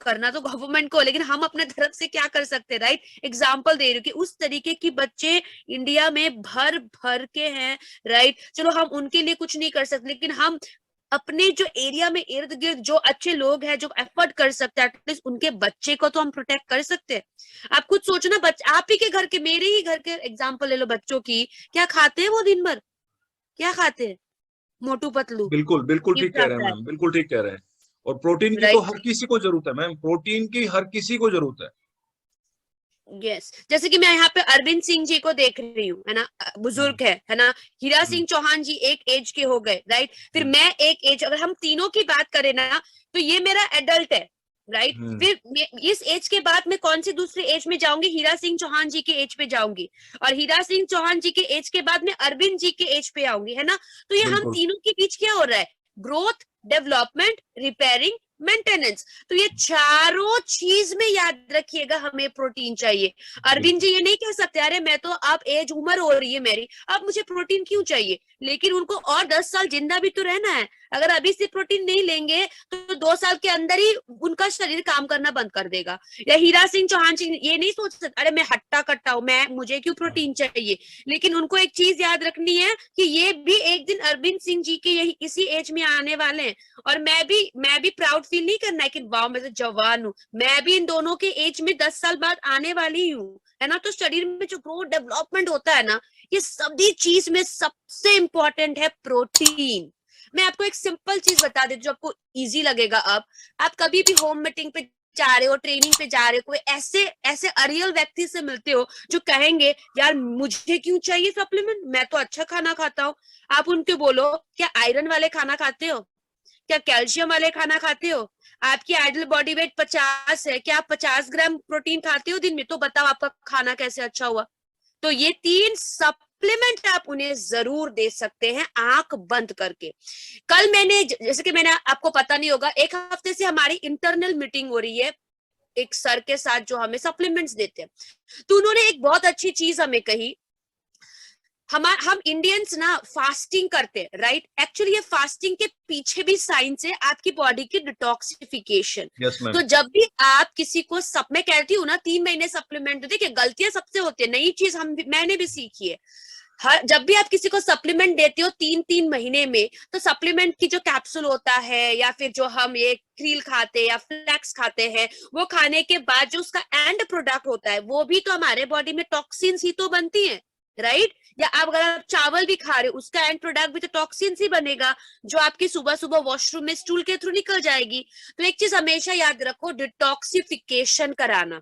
करना तो गवर्नमेंट को, लेकिन हम अपने तरफ से क्या कर सकते हैं, राइट। एग्जाम्पल दे रही हूँ कि उस तरीके की बच्चे इंडिया में भर भर के हैं, राइट। चलो हम उनके लिए कुछ नहीं कर सकते, लेकिन हम अपने जो एरिया में इर्द गिर्द जो अच्छे लोग हैं, जो एफर्ट कर सकते हैं, एटलीस्ट उनके बच्चे को तो हम प्रोटेक्ट कर सकते हैं। आप खुद सोचो ना, आप ही के घर के, मेरे ही घर के एग्जांपल ले लो, बच्चों की क्या खाते हैं वो दिन भर, क्या खाते हैं, मोटू पतलू। बिल्कुल ठीक कह रहे हैं मैम, बिल्कुल ठीक कह रहे हैं। और प्रोटीन की तो हर किसी को जरूरत है मैम, प्रोटीन की हर किसी को जरूरत है। यस, जैसे कि मैं यहाँ पे अरविंद सिंह जी को देख रही हूँ, है ना, बुजुर्ग है ना, हीरा सिंह चौहान जी एक एज के हो गए, राइट, फिर मैं एक एज, अगर हम तीनों की बात करें ना, तो ये मेरा एडल्ट है, राइट। फिर इस एज के बाद मैं कौन से दूसरे एज में जाऊंगी, हीरा सिंह चौहान जी के एज पे जाऊंगी, और हीरा सिंह चौहान जी के एज के बाद में अरविंद जी के एज पे आऊंगी, है ना। तो ये हम तीनों के बीच क्या हो रहा है, ग्रोथ, डेवलपमेंट, रिपेयरिंग, मेंटेनेंस। तो ये चारों चीज में याद रखिएगा, हमें प्रोटीन चाहिए। अरविंद जी ये नहीं कह सकते अरे मैं तो अब एज उम्र हो रही है मेरी, अब मुझे प्रोटीन क्यों चाहिए, लेकिन उनको और 10 साल जिंदा भी तो रहना है। अगर अभी से प्रोटीन नहीं लेंगे तो 2 साल के अंदर ही उनका शरीर काम करना बंद कर देगा। या हीरा सिंह चौहान जी ये नहीं सोच सकते अरे मैं हट्टा कट्टा हूं, मुझे क्यों प्रोटीन चाहिए, लेकिन उनको एक चीज याद रखनी है कि ये भी एक दिन अरविंद सिंह जी के यही इसी एज में आने वाले हैं। और मैं भी प्राउड फील नहीं करना है कि वाह मैं तो जवान हूँ, मैं भी इन दोनों के एज में 10 साल बाद आने वाली हूँ, है ना। तो शरीर में जो ग्रोथ डेवलपमेंट होता है ना, ये सभी चीज में सबसे इंपॉर्टेंट है प्रोटीन। मैं आपको एक सिंपल चीज बता देती हूँ जो आपको इजी लगेगा। अब आप कभी भी होम मीटिंग पे जा रहे हो, ट्रेनिंग पे जा रहे हो, कोई ऐसे अरियल व्यक्ति से मिलते हो जो कहेंगे यार मुझे क्यों चाहिए सप्लीमेंट, मैं तो अच्छा खाना खाता हूँ। आप उनके बोलो क्या आयरन वाले खाना खाते हो, क्या कैल्शियम वाले खाना खाते हो, आपकी आइडल बॉडी वेट 50 है, क्या आप 50 ग्राम प्रोटीन खाते हो दिन में, तो बताओ आपका खाना कैसे अच्छा हुआ। तो ये 3 सप्लीमेंट आप उन्हें जरूर दे सकते हैं आंख बंद करके। कल मैंने जैसे कि मैंने आपको पता नहीं होगा, 1 हफ्ते से हमारी इंटरनल मीटिंग हो रही है एक सर के साथ जो हमें सप्लीमेंट्स देते हैं। तो उन्होंने एक बहुत अच्छी चीज हमें कही, हम इंडियंस ना फास्टिंग करते हैं, राइट। एक्चुअली ये फास्टिंग के पीछे भी साइंस है, आपकी बॉडी की डिटॉक्सिफिकेशन। तो जब भी आप किसी को मैं कहती हूँ ना 3 महीने सप्लीमेंट, देखिए गलतियां सबसे होती है, नई चीज मैंने भी सीखी है। जब भी आप किसी को सप्लीमेंट देते हो 3-3 महीने में, तो सप्लीमेंट की जो कैप्सूल होता है या फिर जो हम ये क्रील खाते हैं या फ्लैक्स खाते हैं, वो खाने के बाद जो उसका एंड प्रोडक्ट होता है वो भी तो हमारे बॉडी में टॉक्सिन्स ही तो बनती है, राइट। या आप अगर आप चावल भी खा रहे हो उसका एंड प्रोडक्ट भी तो टॉक्सिन्स ही बनेगा, जो आपकी सुबह सुबह वॉशरूम में स्टूल के थ्रू निकल जाएगी। तो एक चीज हमेशा याद रखो, डिटॉक्सिफिकेशन कराना।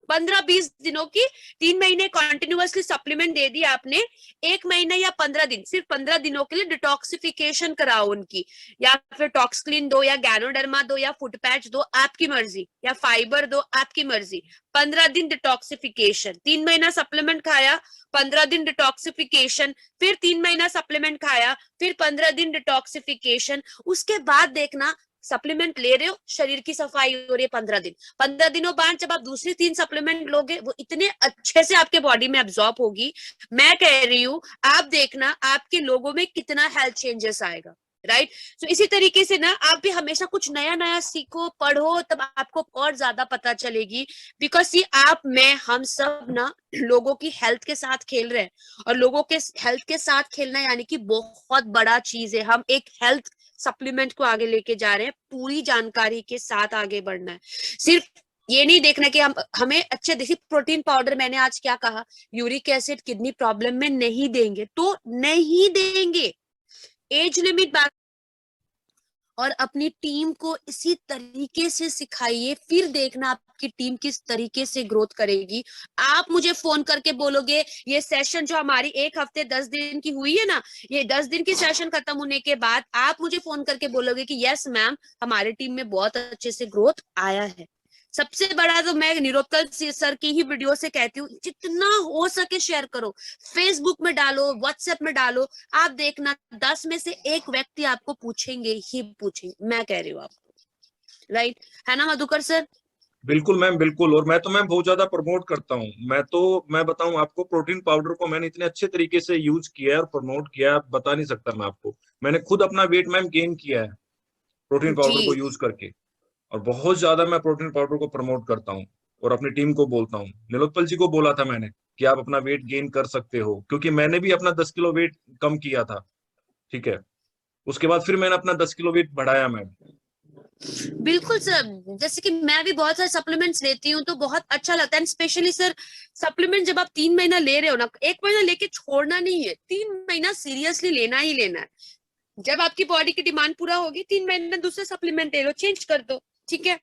15-20 दिनों की 3 महीने कंटिन्यूअसली सप्लीमेंट दे दी आपने, 1 महीना या 15 दिन, सिर्फ 15 दिनों के लिए डिटॉक्सिफिकेशन कराओ उनकी, या फिर टॉक्सक्लीन दो या गैनोडर्मा दो या फुट पैच दो, आपकी मर्जी, या फाइबर दो, आपकी मर्जी। 15 दिन डिटॉक्सिफिकेशन, 3 महीना सप्लीमेंट खाया, 15 दिन डिटॉक्सिफिकेशन, फिर 3 महीना सप्लीमेंट खाया, फिर 15 दिन डिटॉक्सिफिकेशन। उसके बाद देखना सप्लीमेंट ले रहे हो, शरीर की सफाई हो रही है 15 दिन। 15 दिनों बाद जब आप दूसरी 3 सप्लीमेंट लोगे, वो इतने अच्छे से आपके बॉडी में एब्जॉर्ब होगी, मैं कह रही हूँ आप देखना आपके लोगों में कितना हेल्थ चेंजेस आएगा, राइट। तो इसी तरीके से ना आप भी हमेशा कुछ नया नया सीखो, पढ़ो, तब आपको और ज्यादा पता चलेगी। बिकॉज ये आप, मैं, हम सब ना लोगों की हेल्थ के साथ खेल रहे हैं, और लोगों के हेल्थ के साथ खेलना यानी कि बहुत बड़ा चीज है। हम एक हेल्थ सप्लीमेंट को आगे लेके जा रहे हैं, पूरी जानकारी के साथ आगे बढ़ना है। सिर्फ ये नहीं देखना कि हमें अच्छे, देखिए प्रोटीन पाउडर मैंने आज क्या कहा, यूरिक एसिड किडनी प्रॉब्लम में नहीं देंगे तो नहीं देंगे, एज लिमिट। और अपनी टीम को इसी तरीके से सिखाइए, फिर देखना आपकी टीम किस तरीके से ग्रोथ करेगी। आप मुझे फोन करके बोलोगे, ये सेशन जो हमारी 1 हफ्ते 10 दिन की हुई है ना, ये 10 दिन की सेशन खत्म होने के बाद आप मुझे फोन करके बोलोगे कि यस मैम हमारी टीम में बहुत अच्छे से ग्रोथ आया है। सबसे बड़ा तो मैं निरोत्पल सर की ही वीडियो से कहती हूँ, जितना हो सके शेयर करो, फेसबुक में डालो, व्हाट्सएप में डालो। आप देखना 10 में से 1 व्यक्ति आपको पूछेंगे ही पूछेंगे, मैं कह रही हूँ आपको, राइट, है ना मधुकर सर। बिल्कुल मैम, बिल्कुल। और मैं तो मैम बहुत ज्यादा प्रमोट करता हूँ। मैं बताऊं आपको, प्रोटीन पाउडर को मैंने इतने अच्छे तरीके से यूज किया है और प्रमोट किया है, बता नहीं सकता मैं आपको। मैंने खुद अपना वेट मैम गेन किया है प्रोटीन पाउडर को यूज करके, और बहुत ज्यादा मैं प्रोटीन पाउडर को प्रमोट करता हूँ और अपनी टीम को बोलता हूँ। नीलोत्पल जी को बोला था मैंने कि आप अपना वेट गेन कर सकते हो, क्योंकि मैंने भी अपना 10 किलो वेट कम किया था, ठीक है। उसके बाद फिर मैंने अपना 10 किलो वेट बढ़ाया मैम। बिल्कुल सर, जैसे कि मैं भी बहुत सारे सप्लीमेंट्स लेती हूँ तो बहुत अच्छा लगता है। स्पेशली सर सप्लीमेंट जब आप 3 महीना ले रहे हो ना, 1 महीना लेके छोड़ना नहीं है, 3 महीना सीरियसली लेना ही लेना है। जब आपकी बॉडी की डिमांड पूरा होगी 3 महीने दूसरे सप्लीमेंट ले लो, चेंज कर दो, ठीक है।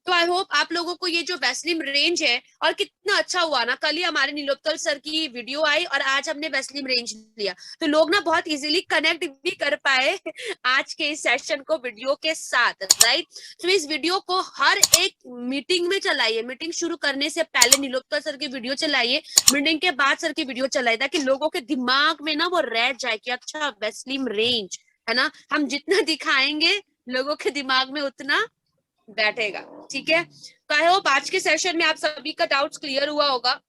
तो आई होप आप लोगों को ये जो वैस्लिम रेंज है, और कितना अच्छा हुआ ना, कल ही हमारे नीलोत्पल सर की वीडियो आई और आज हमने वैस्लिम रेंज लिया, तो लोग ना बहुत इजीली कनेक्ट भी कर पाए आज के इस सेशन को वीडियो के साथ, राइट। तो इस वीडियो को हर एक मीटिंग में चलाइए, मीटिंग शुरू करने से पहले नीलोत्पल सर की वीडियो चलाइए, मीटिंग के बाद सर की वीडियो चलाइए, ताकि लोगों के दिमाग में ना वो रह जाए कि अच्छा वैस्लिम रेंज है ना, हम जितना दिखाएंगे लोगों के दिमाग में उतना बैठेगा। ठीक है, तो आई होप आज के सेशन में आप सभी का डाउट्स क्लियर हुआ होगा।